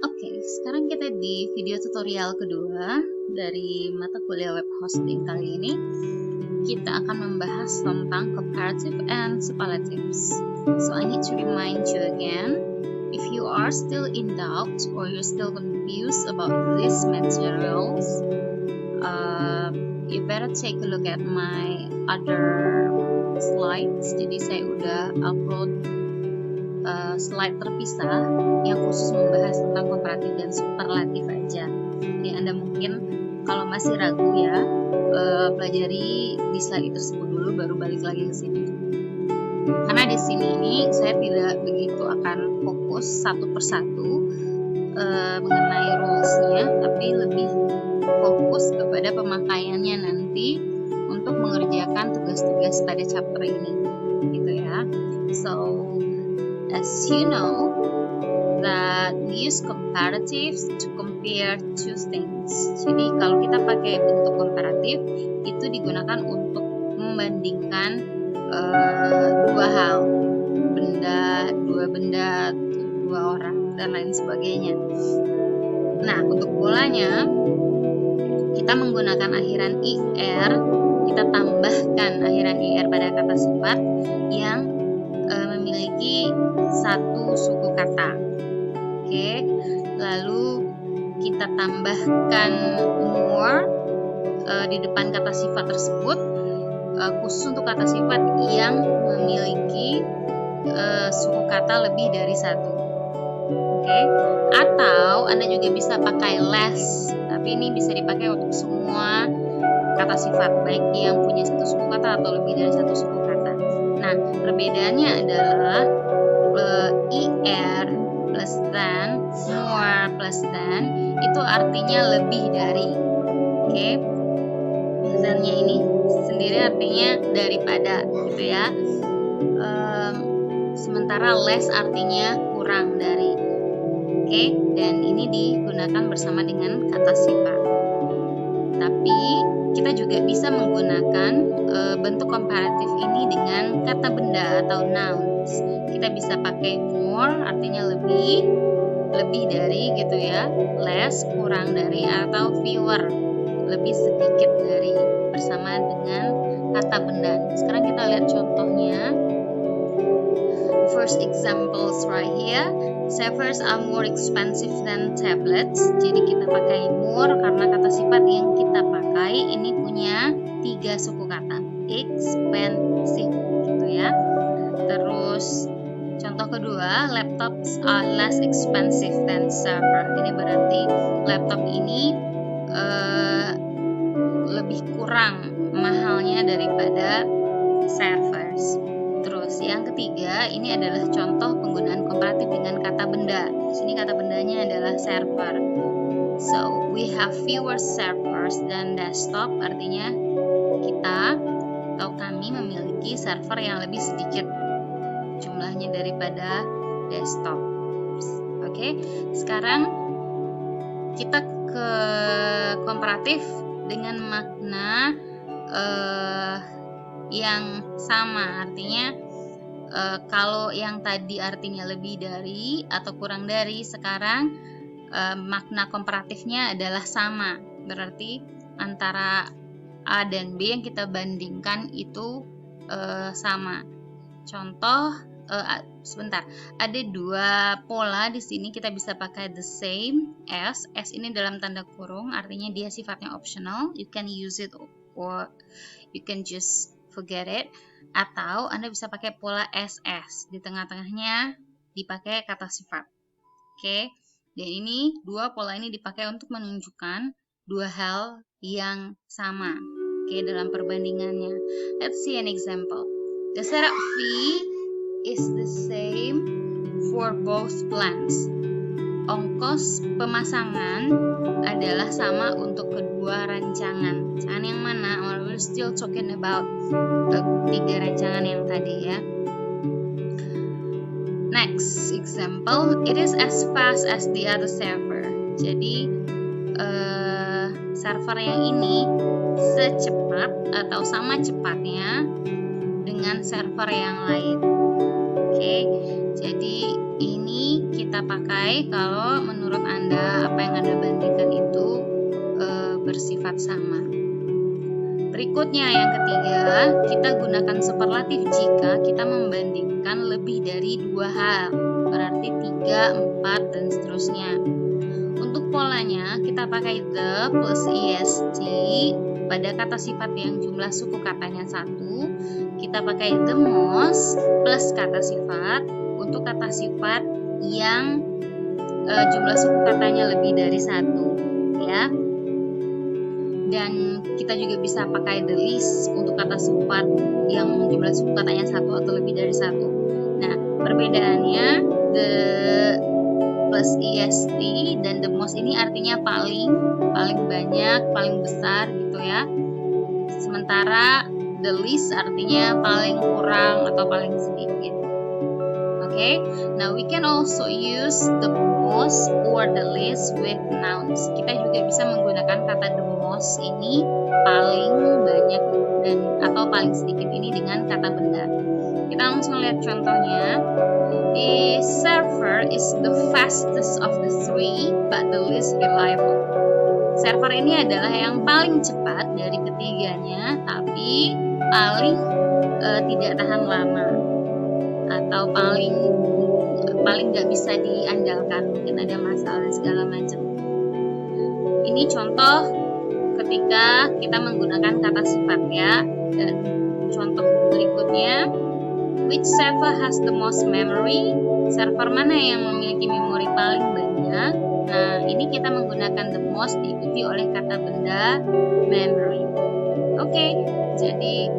Oke, sekarang kita di video tutorial kedua dari mata kuliah web hosting kali ini. Kita akan membahas tentang comparative and superlatives. So I need to remind you again, if you are still in doubt or you're still confused about these materials, you better take a look at my other slides. Jadi saya udah upload slide terpisah yang khusus membahas tentang komparatif dan superlatif aja. Jadi Anda mungkin kalau masih ragu ya, pelajari di slide tersebut dulu baru balik lagi ke sini. Karena di sini ini saya tidak begitu akan fokus satu persatu mengenai rules-nya, tapi lebih fokus kepada pemakaiannya nanti untuk mengerjakan tugas-tugas pada chapter ini, gitu ya. So as you know that we use comparatives to compare two things. Jadi kalau kita pakai bentuk komparatif itu digunakan untuk membandingkan dua hal, dua benda, dua orang dan lain sebagainya. Nah, untuk polanya kita menggunakan akhiran IR, kita tambahkan akhiran IR pada kata sifat yang memiliki satu suku kata. Oke, lalu kita tambahkan more di depan kata sifat tersebut, khusus untuk kata sifat yang memiliki suku kata lebih dari satu. Oke, atau Anda juga bisa pakai less, tapi ini bisa dipakai untuk semua kata sifat, baik yang punya satu suku kata atau lebih dari satu suku kata. Nah, perbedaannya adalah IR plus than, more plus than, itu artinya lebih dari. Oke, than-nya ini sendiri artinya daripada, gitu ya. Sementara less artinya kurang dari. Oke, dan ini digunakan bersama dengan kata sifat. Tapi kita juga bisa menggunakan bentuk komparatif ini dengan kata benda atau nouns. Kita bisa pakai more artinya lebih dari gitu ya, less kurang dari, atau fewer lebih sedikit dari bersama dengan kata benda. Sekarang kita lihat contohnya. First examples right here. Servers are more expensive than tablets. Jadi kita pakai more karena kata sifat yang kita pakai ini punya 3 suku kata, expensive gitu ya. Terus contoh kedua, laptops are less expensive than server. Ini berarti laptop ini lebih kurang mahalnya daripada servers. Terus yang ketiga, ini adalah contoh penggunaan komparatif dengan kata benda. Di sini kata bendanya adalah server. So, we have fewer servers than desktop, artinya kita atau kami memiliki server yang lebih sedikit jumlahnya daripada desktop. Oke, sekarang kita ke komparatif dengan makna yang sama, artinya kalau yang tadi artinya lebih dari atau kurang dari, sekarang makna komparatifnya adalah sama, berarti antara A dan B yang kita bandingkan itu sama. Contoh, sebentar, ada 2 pola di sini, kita bisa pakai the same as ini dalam tanda kurung, artinya dia sifatnya optional, you can use it or you can just forget it, atau Anda bisa pakai pola SS, di tengah-tengahnya dipakai kata sifat. Oke, dan ini 2 pola ini dipakai untuk menunjukkan 2 hal yang sama, oke, dalam perbandingannya. Let's see an example. The setup fee is the same for both plans. Ongkos pemasangan adalah sama untuk kedua rancangan. Rancangan yang mana? We're still talking about 3 rancangan yang tadi ya. Next example, it is as fast as the other server. Jadi server yang ini secepat atau sama cepatnya dengan server yang lain. Oke, jadi ini kita kita pakai kalau menurut Anda apa yang Anda bandingkan itu bersifat sama. Berikutnya yang ketiga, kita gunakan superlatif jika kita membandingkan lebih dari 2 hal, berarti 3, 4, dan seterusnya. Untuk polanya, kita pakai the plus est pada kata sifat yang jumlah suku katanya 1. Kita pakai the most plus kata sifat untuk kata sifat yang jumlah suku katanya lebih dari 1, ya. Dan kita juga bisa pakai the least untuk kata sifat yang jumlah suku katanya 1 atau lebih dari 1. Nah, perbedaannya the plus est dan the most ini artinya paling banyak, paling besar gitu ya. Sementara the least artinya paling kurang atau paling sedikit. Okay, now we can also use the most or the least with nouns. Kita juga bisa menggunakan kata the most ini paling banyak dan atau paling sedikit ini dengan kata benda. Kita langsung lihat contohnya. The server is the fastest of the three, but the least reliable. Server ini adalah yang paling cepat dari ketiganya, tapi paling tidak tahan lama atau paling nggak bisa diandalkan, mungkin ada masalah dan segala macam. Ini contoh ketika kita menggunakan kata sifat ya. Dan contoh berikutnya, which server has the most memory? Server mana yang memiliki memori paling banyak? Nah, ini kita menggunakan the most diikuti oleh kata benda memory. Oke, jadi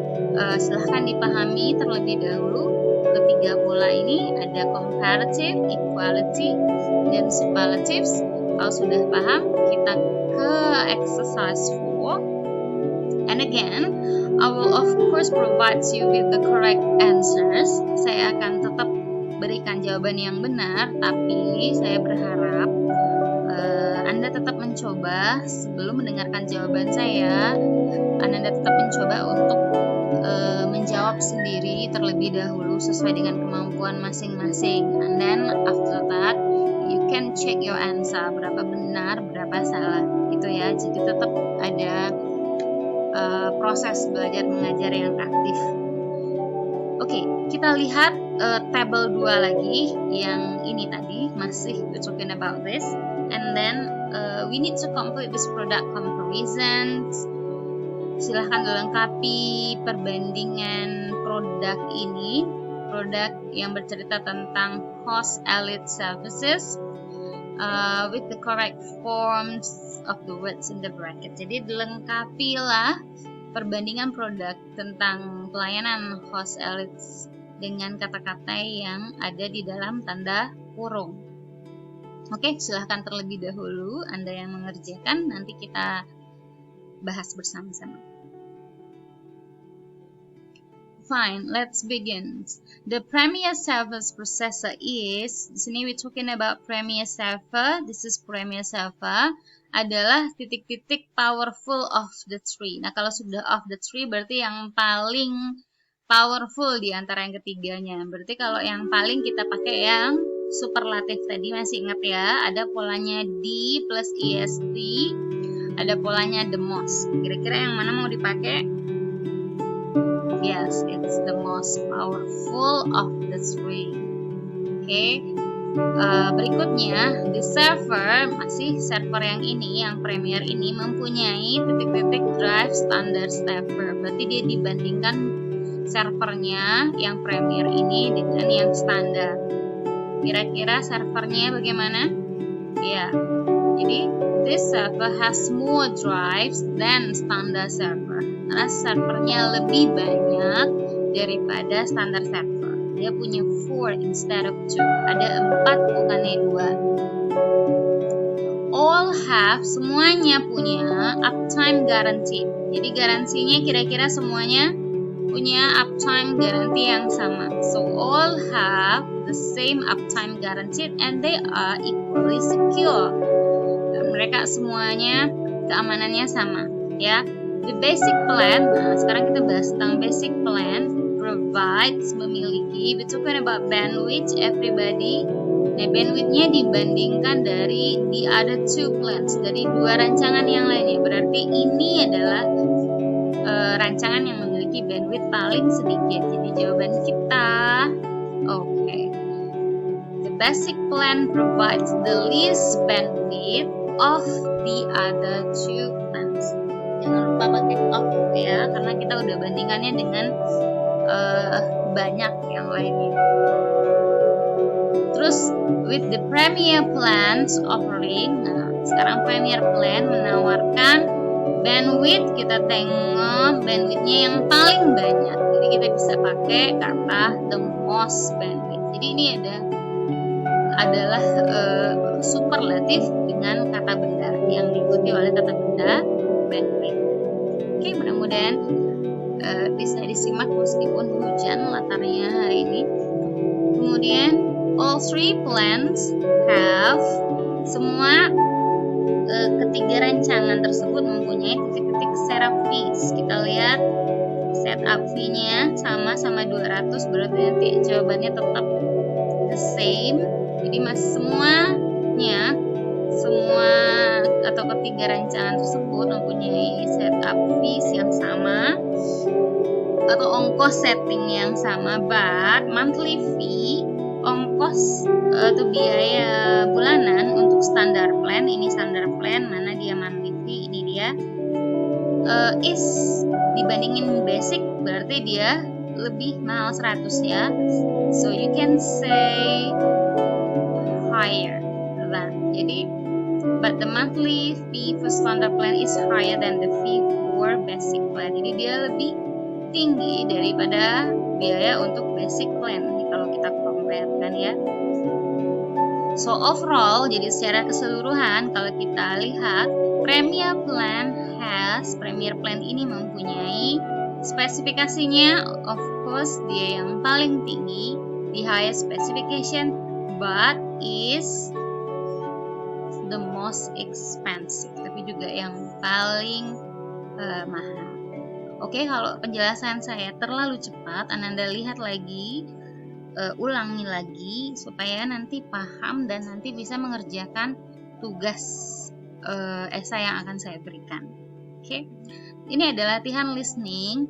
silahkan dipahami terlebih dahulu. Ketiga pola ini ada comparative, equality, dan superlatives. Kalau sudah paham, kita ke exercise 4. And again, I will of course provide you with the correct answers. Saya akan tetap berikan jawaban yang benar, tapi saya berharap Anda tetap mencoba sebelum mendengarkan jawaban saya. Anda tetap mencoba untuk menjawab sendiri terlebih dahulu sesuai dengan kemampuan masing-masing. And then after that, you can check your answer, berapa benar, berapa salah, gitu ya. Jadi tetap ada proses belajar mengajar yang aktif. Oke, kita lihat tabel 2 lagi, yang ini tadi masih we're talking about this. And then we need to complete this product comparisons. Silahkan dilengkapi perbandingan produk ini, produk yang bercerita tentang host elite services with the correct forms of the words in the bracket. Jadi dilengkapilah perbandingan produk tentang pelayanan host elite dengan kata-kata yang ada di dalam tanda kurung. Oke, silahkan terlebih dahulu Anda yang mengerjakan, nanti kita bahas bersama-sama. Fine, let's begin. The Premier Server's processor is, di sini we're talking about Premier Server, this is Premier Server, adalah titik-titik powerful of the three. Nah, kalau sudah of the three berarti yang paling powerful di antara yang ketiganya. Berarti kalau yang paling kita pakai yang superlatif tadi, masih ingat ya, ada polanya D plus est, ada polanya the most. Kira-kira yang mana mau dipakai? Yes, it's the most powerful of the three. Okay. Berikutnya, the server, masih server yang ini, yang Premier ini mempunyai titik-titik drive standard stepper. Berarti dia dibandingkan servernya yang Premier ini dengan yang standar. Kira-kira servernya bagaimana? Ya, jadi this server has more drives than standard server. Karena servernya lebih banyak daripada standar server. Dia punya 4 instead of 2. Ada 4 bukannya 2. All have, semuanya punya uptime guarantee. Jadi garansinya kira-kira semuanya punya uptime guarantee yang sama. So all have the same uptime guarantee and they are equally secure. Dan mereka semuanya keamanannya sama, ya. The basic plan, nah sekarang kita bahas tentang basic plan, provides, memiliki, we're talking about bandwidth, everybody, Nah, bandwidth-nya dibandingkan dari the other two plans, dari dua rancangan yang lainnya. Berarti ini adalah rancangan yang memiliki bandwidth paling sedikit. Jadi jawaban kita, oke. The basic plan provides the least bandwidth of the other two plans. Jangan lupa pakai of ya, karena kita udah bandingkannya dengan banyak yang lainnya. Terus with the premier plans offering, nah sekarang premier plan menawarkan bandwidth, kita tengok bandwidthnya yang paling banyak. Jadi kita bisa pakai kata the most bandwidth. Jadi ini adalah superlatif dengan kata benda yang diikuti oleh kata benda bandwidth. Oke, mudah-mudahan bisa disimak meskipun hujan latarnya hari ini. Kemudian all three plans have, semua ketiga rancangan tersebut mempunyai titik-titik setup fees. Kita lihat setup fee-nya sama 200, berarti nanti jawabannya tetap the same. Jadi semua atau ketiga rancangan tersebut mempunyai setup fees yang sama atau ongkos setting yang sama, but monthly fee, ongkos atau biaya bulanan untuk standar plan, ini standar plan, mana dia monthly fee, ini dia is dibandingin basic, berarti dia lebih mahal 100 ya. So you can say higher than. Jadi but the monthly fee for standard plan is higher than the fee for basic plan. Jadi dia lebih tinggi daripada biaya untuk basic plan kalau kita compare kan ya. So overall, jadi secara keseluruhan kalau kita lihat premier plan ini mempunyai spesifikasinya, of course dia yang paling tinggi, the highest specification, but is the most expensive, tapi juga yang paling mahal. Oke, kalau penjelasan saya terlalu cepat, Ananda lihat lagi, ulangi lagi supaya nanti paham dan nanti bisa mengerjakan tugas esai yang akan saya berikan. Oke, ini adalah latihan listening.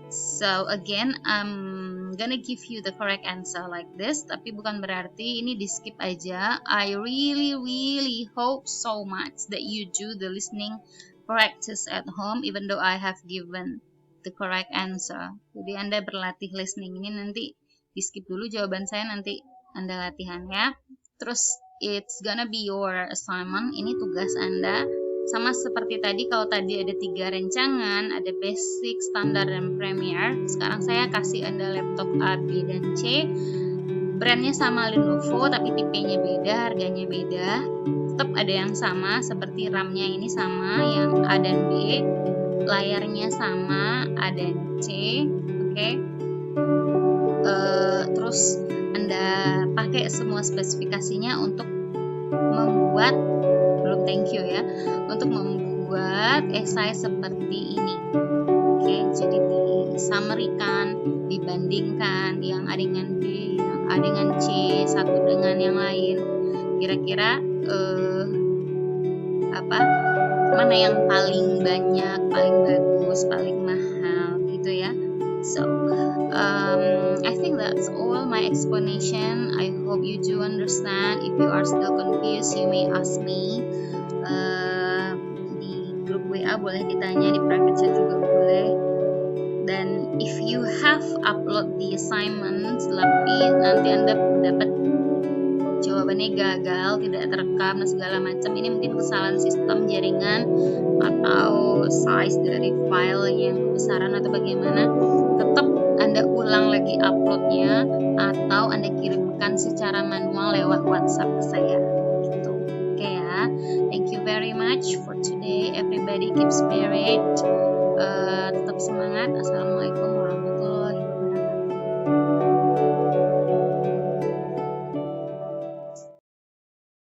So again, I'm gonna give you the correct answer like this, tapi bukan berarti ini di skip aja. I really hope so much that you do the listening practice at home, even though I have given the correct answer. Jadi Anda berlatih listening ini, nanti di skip dulu jawaban saya, nanti Anda latihan ya. Terus it's gonna be your assignment, ini tugas Anda. Sama seperti tadi, kalau tadi ada 3 rancangan, ada basic, standar, dan premier. Sekarang saya kasih Anda laptop A, B, dan C. Brandnya sama Lenovo, tapi tipenya beda, harganya beda. Tetap ada yang sama, seperti RAM-nya ini sama, yang A dan B. Layarnya sama, A dan C. Oke. Terus Anda pakai semua spesifikasinya untuk membuat, belum thank you ya, untuk membuat esai seperti ini. Oke, jadi disummary-kan, dibandingkan yang A dengan B, yang A dengan C, satu dengan yang lain. Kira-kira mana yang paling banyak, paling bagus, paling mahal gitu ya. So I think that's all my explanation. I hope you do understand. If you are still confused, you may ask me di grup WA, boleh ditanya, di private chat juga boleh. Dan if you have upload the assignment tapi nanti Anda dapat jawabannya gagal, tidak terekam dan segala macam, ini mungkin kesalahan sistem jaringan atau size dari file yang kebesaran atau bagaimana, tetap Anda ulang lagi uploadnya atau Anda kirimkan secara manual lewat WhatsApp ke saya gitu. Oke ya, thank you very much for today, everybody keep spirit, tetap semangat. Assalamualaikum